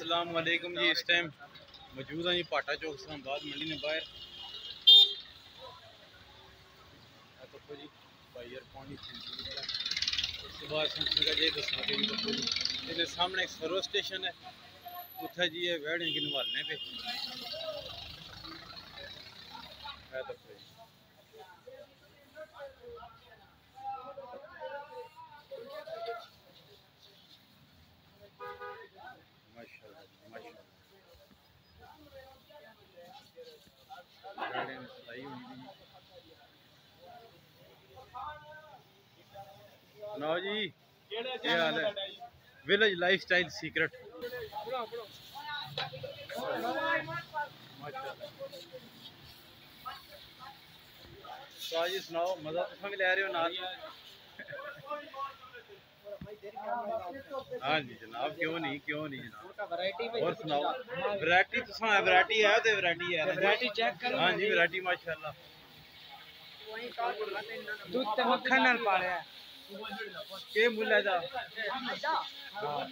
अस्सलाम वालेकुम जी। इस टाइम मौजूद हैं जी भाटा चौक इस्लाम आबाद मंडी ने बाहर देखो जी बाहर पानी उसके बाद जी दसा के जी सामने एक सरोस स्टेशन है उत्थे जी ये वेड़ियां की नवालने पे देखो जी माशाल्लाह माशाल्लाह वेड़ियां सलाई हुई भी ना जी क्या हाल है विलेज लाइफस्टाइल सीक्रेट तो जी सुनाओ मजा तुम भी ले रहे हो नाल हाँ जी जनाब क्यों नहीं जनाब और सुनाओ वैरायटी तो वैरायटी है तो वैरायटी चेक करो हाँ जी वैरायटी माशाल्लाह दूध ते मक्खन नाल पालिया के मुल्ल है दा हां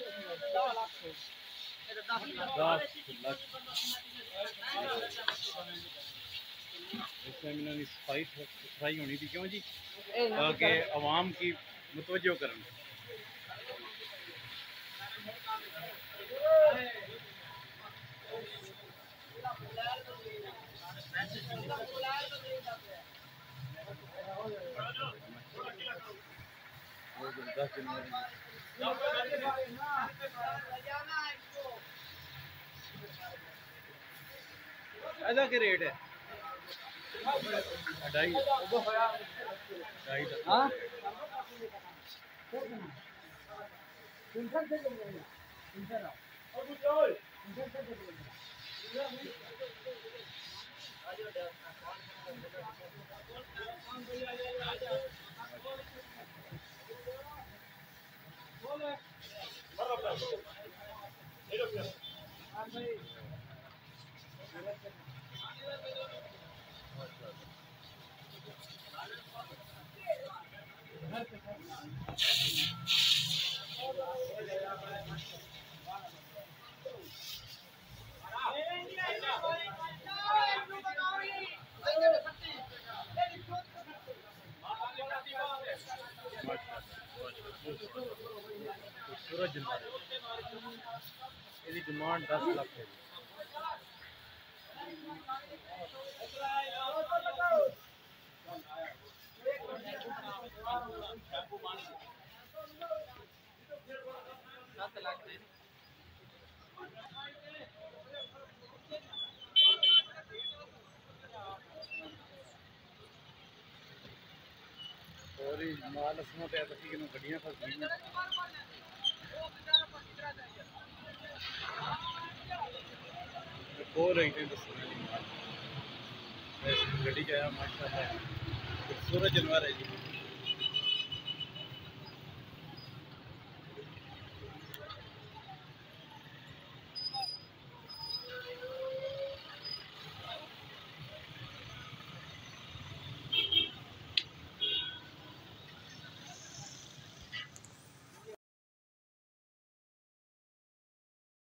10 इसमें इन्होंने सफाई होनी थी क्यों जी ताकि आवाम की मुतवज्जो करें ऐसा क्या रेट है 10 लाख है और माल असमा पे गड्डियां फस गई बोल रही थी गड्डी क्या है माशाल्लाह खूबसूरत जानवर है जी